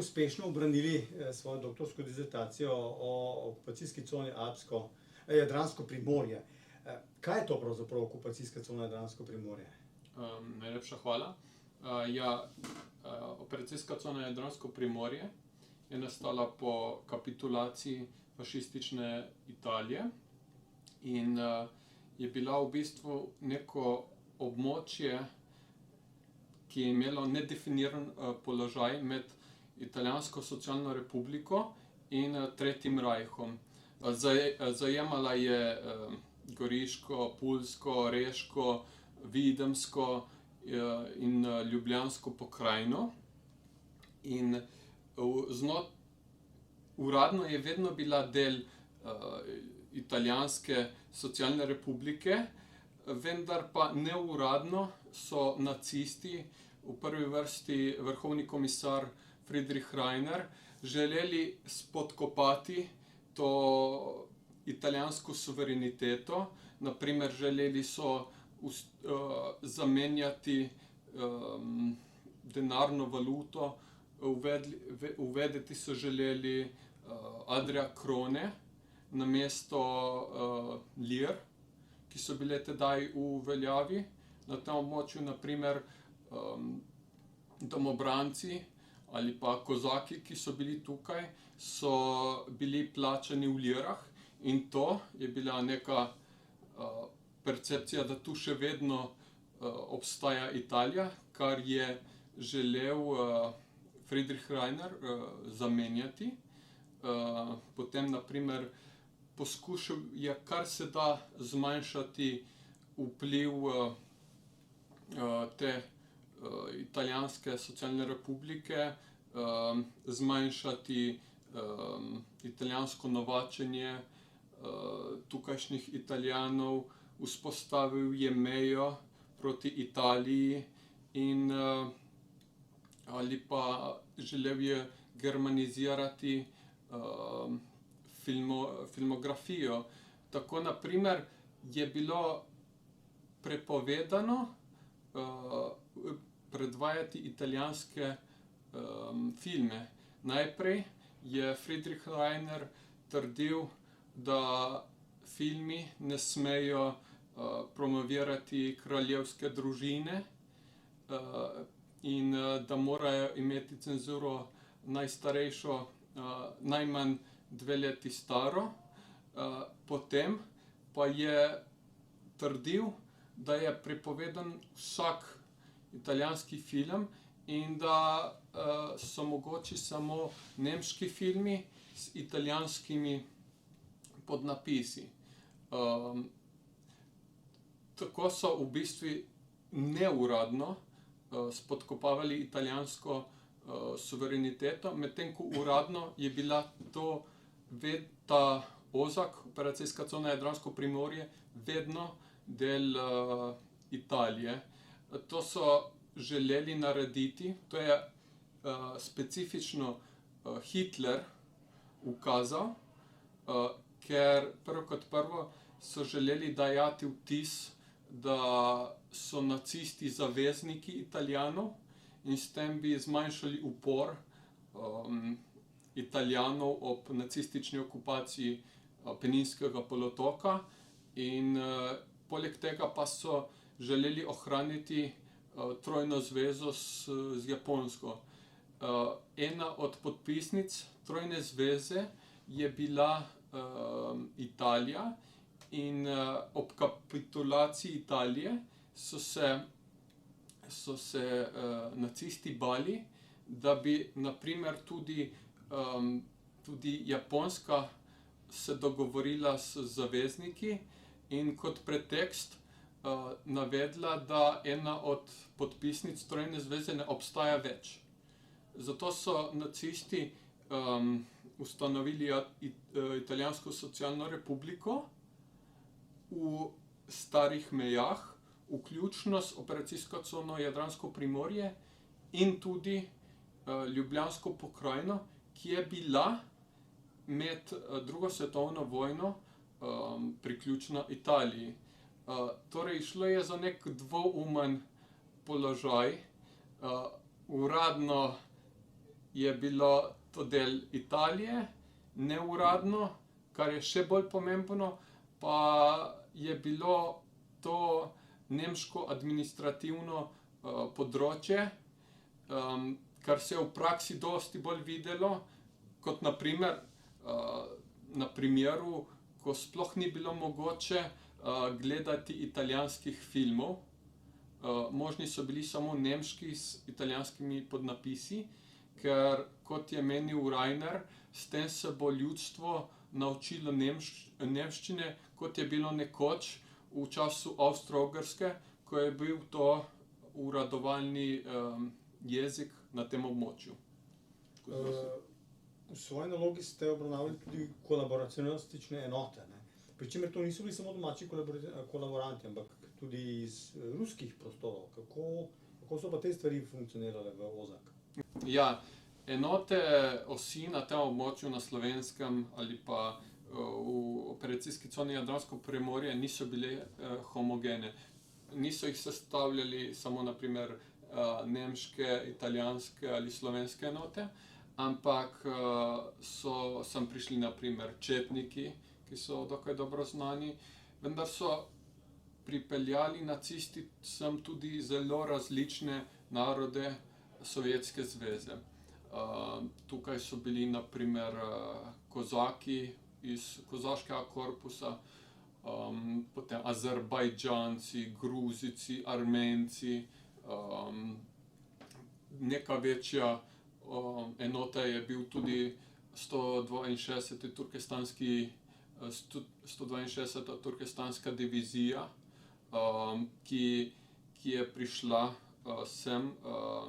uspešno obranili svojo doktorsko disertacijo o okupacijski coni Jadransko Primorje. Kaj je to pravzaprav okupacijska cona Jadransko Primorje? Najlepša hvala. Operacijska cona Jadransko Primorje je nastala po kapitulaciji fašistične Italije in je bila v bistvu neko območje, ki je imelo nedefiniran položaj med Italijansko socialno republiko in Tretjim rajhom. Zajemala je Goriško, Pulsko, Reško, Videmsko in Ljubljansko pokrajino. In uradno je vedno bila del Italijanske socialne republike, vendar pa neuradno so nacisti, v prvi vrsti vrhovni komisar Friedrich Rainer, želeli spodkopati to italijansko suvereniteto. Naprimer, želeli so zamenjati denarno valuto, uvedeti so želeli Adria krone namesto lir, ki so bile tedaj v veljavi. Na tem območju, naprimer, domobranci ali pa kozaki, ki so bili tukaj, so bili plačani v lirah in to je bila neka percepcija, da tu še vedno obstaja Italija, kar je želel Friedrich Rainer zamenjati. Potem, naprimer, poskušal je kar se da zmanjšati vpliv te Italijanske socialne republike, zmanjšati italijansko novačenje tukajšnjih Italijanov, vzpostavil je mejo proti Italiji in ali pa želel je germanizirati filmografijo. Tako, naprimer, je bilo prepovedano predvajati italijanske filme. Najprej je Friedrich Rainer trdil, da filmi ne smejo promovirati kraljevske družine in da morajo imeti cenzuro najstarejšo, najmanj 2 leti staro. Potem pa je trdil, da je prepovedan vsak italijanski film in da so mogoči samo nemški filmi z italijanskimi podnapisi. Tako so v bistvu neuradno spodkopavali italijansko suvereniteto, medtem ko uradno je bila ta ozak, operacijska cona Jadransko Primorje, vedno del Italije. To so želeli narediti, to je specifično Hitler ukazal, ker prvo kot prvo so želeli dajati vtis, da so nacisti zavezniki Italijanov in s tem bi zmanjšali upor Italijanov ob nacistični okupaciji Apeninskega polotoka in poleg tega pa so želeli ohraniti trojno zvezo z Japonsko. Ena od podpisnic trojne zveze je bila Italija in ob kapitulaciji Italije so se nacisti bali, da bi naprimer tudi Japonska se dogovorila z zavezniki in kot pretekst navedla, da ena od podpisnic trojne zveze ne obstaja več. Zato so nacisti ustanovili Italijansko socialno republiko v starih mejah, vključno s operacijsko cono Jadransko Primorje in tudi Ljubljansko pokrajino, ki je bila med drugo svetovno vojno priključena Italiji. Torej, šlo je za nek dvoumen položaj. Uradno je bilo to del Italije, neuradno, kar je še bolj pomembno, pa je bilo to nemško administrativno področje, kar se je v praksi dosti bolj videlo, kot naprimer na primeru, ko sploh ni bilo mogoče gledati italijanskih filmov. Možni so bili samo nemški s italijanskimi podnapisi, ker, kot je menil Reiner, s tem se bo ljudstvo naučilo nemščine, kot je bilo nekoč v času Avstro-Ogrske, ko je bil to uradovalni jezik na tem območju. V svoji nalogi ste obravnavali tudi kolaboracionistične enote, ne? Pri čemer to niso bili samo domači kolaboranti, ampak tudi iz ruskih prostorov. Kako so pa te stvari funkcionirale v Ozak? Ja, enote osi na tem območju na Slovenskem ali pa v operacijski coni Jadransko primorje niso bile homogene. Niso jih sestavljali samo na primer nemške, italijanske ali slovenske enote, ampak so sem prišli na primer četniki, ki so dokaj dobro znani, vendar so pripeljali nacisti sem tudi zelo različne narode Sovjetske zveze. Tukaj so bili na primer kozaki iz kozaškega korpusa, potem Azerbajdžanci, Gruzici, Armenci, neka večja enota je bil tudi 162. turkestanska divizija, ki je prišla sem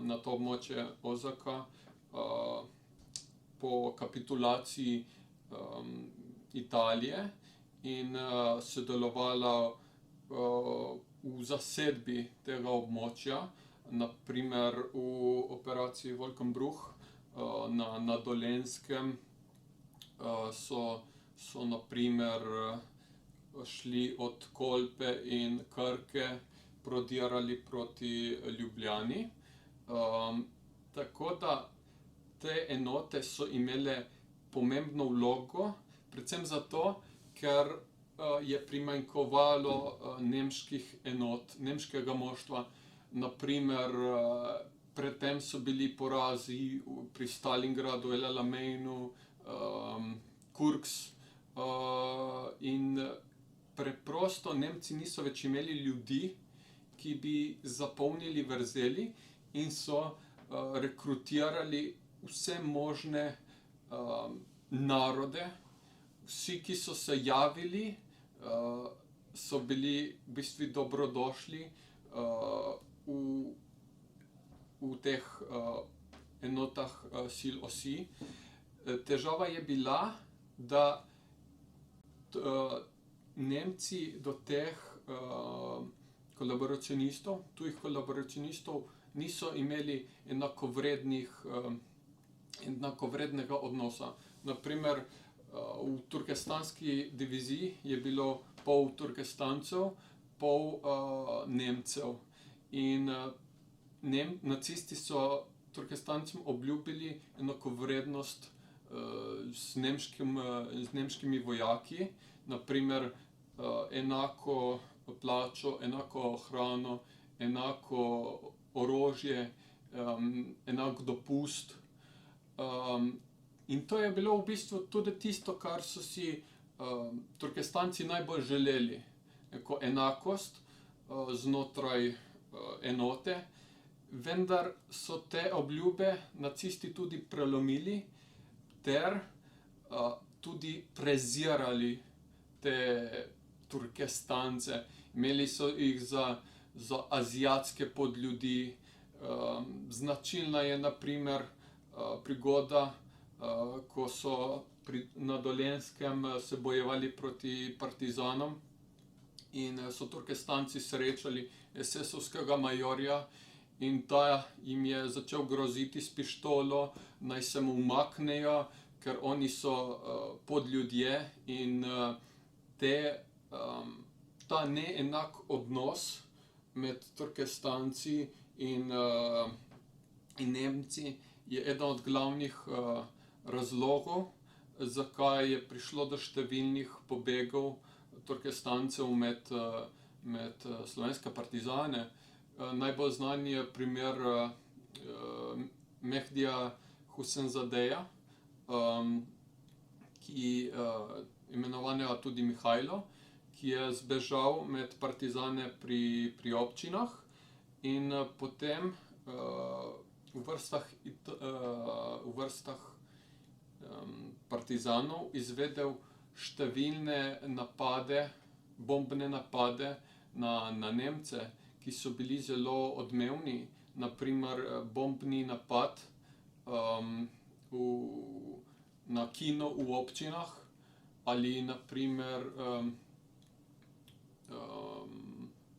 na to območje Ozaka po kapitulaciji Italije in sodelovala v zasedbi tega območja, na primer v operaciji Wolkenbruch na Dolenjskem so na primer šli od Kolpe in Krke, prodirali proti Ljubljani. Tako da te enote so imele pomembno vlogo, predvsem zato, ker je primanjkovalo nemških enot, nemškega moštva. Na primer, predtem so bili porazi pri Stalingradu, El Alameinu, Kursk in preprosto Nemci niso več imeli ljudi, ki bi zapolnili vrzeli in so rekrutirali vse možne narode. Vsi, ki so se javili, so bili v bistvu dobrodošli v teh enotah sil osi. Težava je bila, da Nemci do teh kolaboracionistov, tujih kolaboracionistov, niso imeli enakovrednega odnosa. Na primer, v turkestanski diviziji je bilo pol Turkestancev, pol Nemcev. In nacisti so Turkestancem obljubili enakovrednost z nemškimi vojaki, na primer enako plačo, enako hrano, enako orožje, enak dopust. In to je bilo v bistvu tudi tisto, kar so si Turkestanci najbolj želeli. Neko enakost znotraj enote, vendar so te obljube nacisti tudi prelomili ter tudi prezirali te Turkestance. Imeli so jih za azijatske podljudi. Značilna je na primer prigoda, ko so na Dolenjskem se bojevali proti partizanom in so Turkestanci srečali SS-ovskega majorja in ta jim je začel groziti s pištolo, naj se mu umaknejo, ker oni so podljudje in ta neenak odnos med Turkestanci in Nemci je eden od glavnih razlogov, zakaj je prišlo do številnih pobegov Turkestancev med slovenske partizane. Najbolj znan je primer Mehdija Husenzadeja, imenovanega tudi Mihajlo, ki je zbežal med partizane pri občinah in potem v vrstah partizanov izvedel številne napade, bombne napade na Nemce, ki so bili zelo odmevni. Na primer bombni napad na kino v občinah ali na primer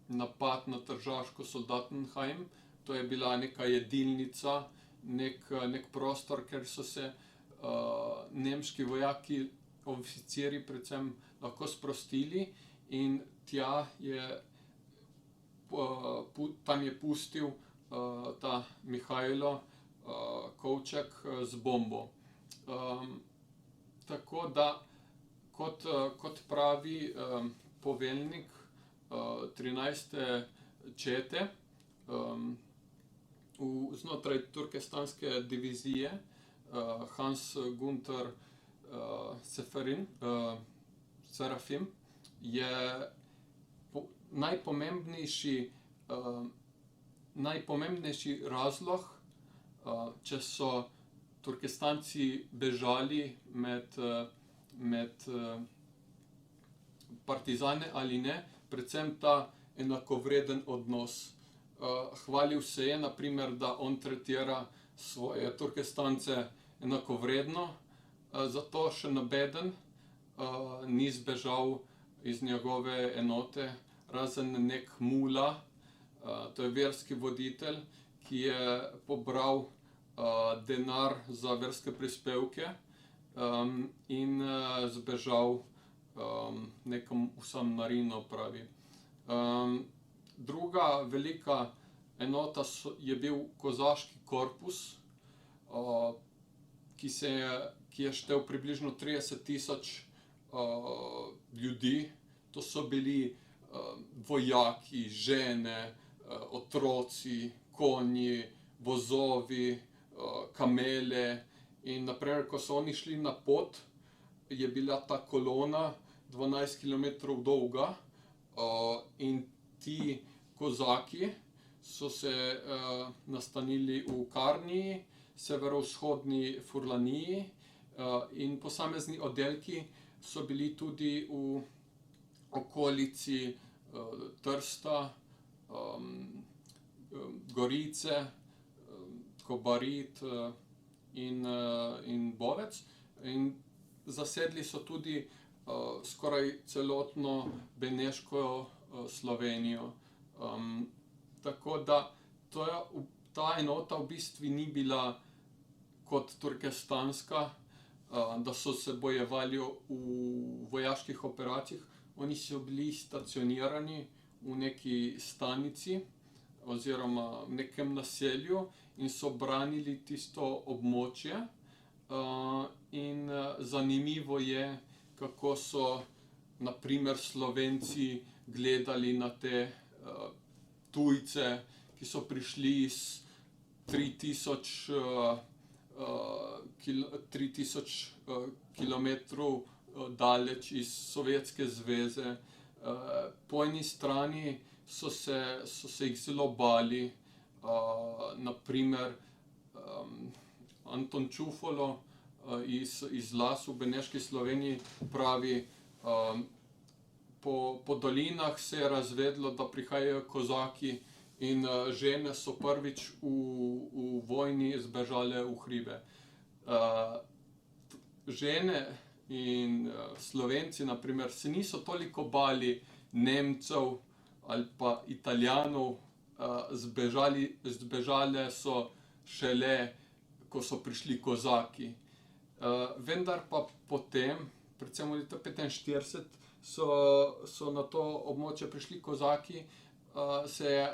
napad na tržaško Soldatenheim. To je bila neka jedilnica, nek prostor, kjer so se nemški vojaki, oficirji predvsem, lahko sprostili, in tam je pustil ta Mihajlo kovček z bombo. Tako da, kot pravi poveljnik 13. čete znotraj turkestanske divizije, Hans Gunther Serafim, je najpomembnejši razlog, če so Turkestanci bežali med partizane ali ne, predvsem ta enakovreden odnos. Hvalil se je, na primer, da on tretira svoje Turkestance enakovredno, zato še nobeden ni zbežal iz njegove enote, razen nek mula, to je verski voditelj, ki je pobral denar za verske prispevke in zbežal nekam v San Marino, pravi. Druga velika enota je bil kozaški korpus, ki je štel približno 30,000 ljudi. To so bili vojaki, žene, otroci, konji, vozovi, kamele. In naprimer, ko so oni šli na pot, je bila ta kolona 12 kilometrov dolga, in ti kozaki so se nastanili v Karniji, severovzhodni Furlaniji, in posamezni oddelki so bili tudi v okolici Trsta, Gorice, Kobarid in Bovec. In zasedli so tudi skoraj celotno beneško Slovenijo. Tako da ta enota v bistvu ni bila kot turkestanska, da so se bojevali v vojaških operacijah. Oni so bili stacionirani v neki stanici oziroma v nekem naselju in so branili tisto območje. In zanimivo je, kako so na primer Slovenci gledali na te tujce, ki so prišli iz 3000 kilometrov daleč iz Sovjetske zveze. Po eni strani so se jih zelo bali. Na primer Anton Čufolo iz Las v beneški Sloveniji pravi, po dolinah se je razvedlo, da prihajajo kozaki, in žene so prvič v vojni zbežale v hribe. Žene in Slovenci, na primer, se niso toliko bali Nemcev ali pa Italijanov, zbežale so šele, ko so prišli kozaki. Vendar pa potem, predvsem v leta 1945, so na to območje prišli kozaki, se je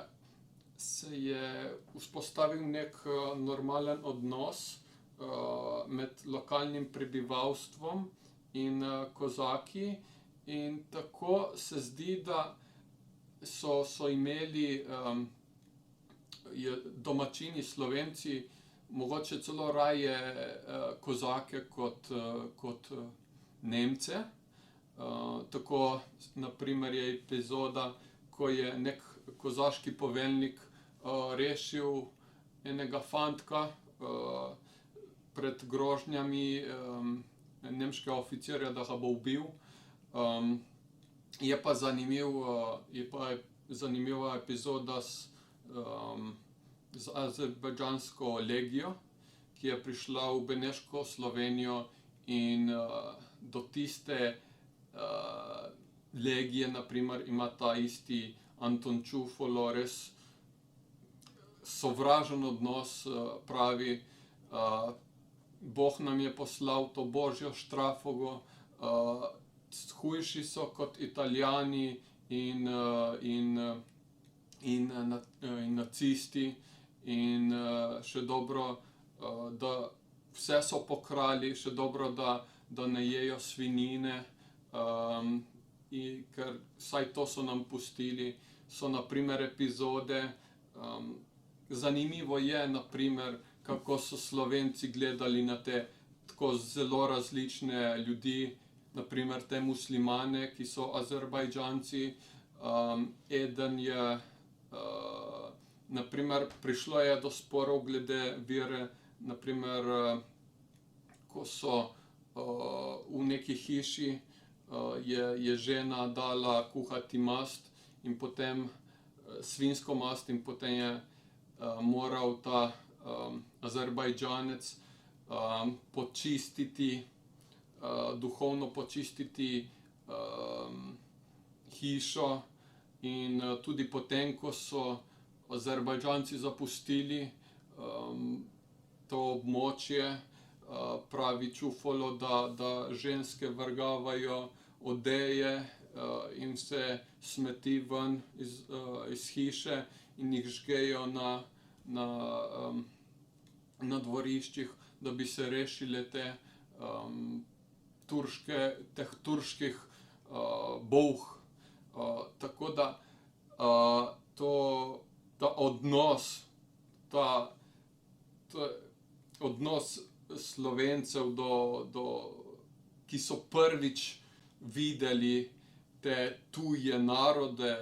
se je vzpostavil nek normalen odnos med lokalnim prebivalstvom in kozaki, in tako se zdi, da so imeli domačini Slovenci mogoče celo raje kozake kot Nemce. Tako na primer je epizoda, ko je nek kozaški poveljnik rešil enega fantka pred grožnjami nemškega oficirja, da ga bo ubil. Je pa zanimiva epizoda z azerbajdžansko legijo, ki je prišla v Beneško Slovenijo, in do tiste legije, na primer, ima ta isti Anton Čufolo res sovražen odnos, pravi, Bog nam je poslal to božjo štrafogo, hujši so kot Italijani in nacisti, in še dobro, da vse so pokrali, še dobro, da ne jejo svinjine, ker vsaj to so nam pustili. So na primer epizode, zanimivo je, na primer, kako so Slovenci gledali na te tako zelo različne ljudi, na primer te muslimane, ki so Azerbajdžanci. Eden je, na primer, prišlo je do sporov glede vere, na primer, ko so v neki hiši je žena dala kuhati mast in potem svinjsko mast, in potem je moral ta Azerbajdžanec počistiti, duhovno počistiti hišo, in tudi potem, ko so Azerbajdžanci zapustili to območje, pravi Čufolo, da ženske vrgavajo odeje in vse smeti ven iz hiše in jih žgejo na dvoriščih, da bi se rešile teh turških bolh. Tako da ta odnos Slovencev ki so prvič videli te tuje narode,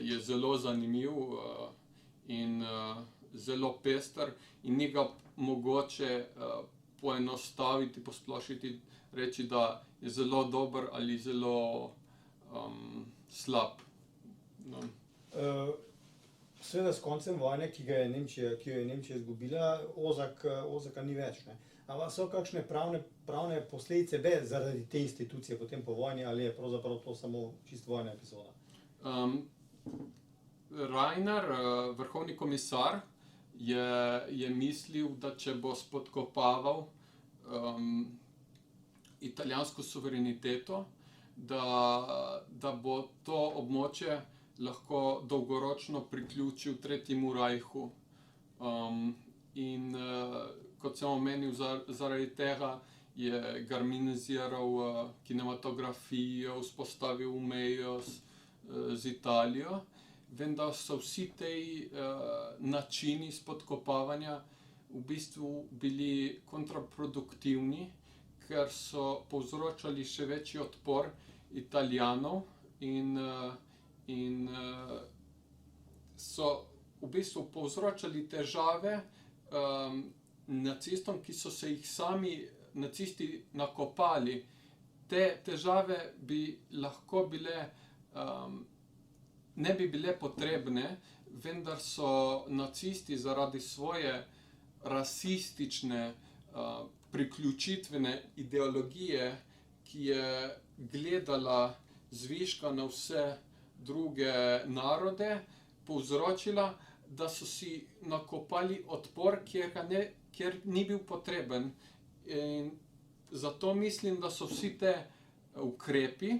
je zelo zanimiv in zelo pester, in ni ga mogoče poenostaviti, posplošiti, reči, da je zelo dober ali zelo slab. No. Seveda s koncem vojne, ki jo je Nemčija izgubila, Ozaka ni več, ne. Ampak so kakšne pravne posledice zaradi te institucije potem po vojni, ali je pravzaprav to samo čisto vojna epizoda? Rajnar, vrhovni komisar, je mislil, da če bo spodkopaval italijansko suvereniteto, da bo to območje lahko dolgoročno priključil Tretjemu rajhu. In kot sem omenil, zaradi tega je germaniziral kinematografijo, vzpostavil mejo z Italijo. Vendar so vsi ti načini spodkopavanja v bistvu bili kontraproduktivni, ker so povzročali še večji odpor Italijanov in so v bistvu povzročali težave nacistom, ki so se jih sami nacisti nakopali. Te težave bi lahko bile, ne bi bile potrebne, vendar so nacisti zaradi svoje rasistične, priključitvene ideologije, ki je gledala zviška na vse druge narode, povzročila, da so si nakopali odpor, kjer ni bil potreben. In zato mislim, da so vsi te ukrepi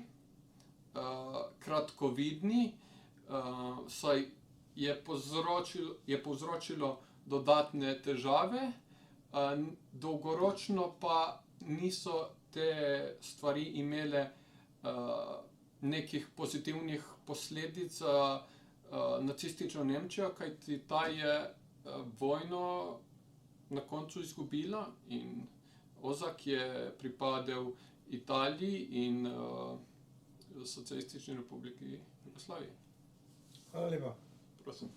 kratkovidni, saj je povzročilo dodatne težave, dolgoročno pa niso te stvari imele nekih pozitivnih posledic za nacistično Nemčijo, kajti ta je vojno na koncu izgubila in ozak je pripadal Italiji in Socialistični republiki Jugoslaviji. Hvala lepa. Prosim.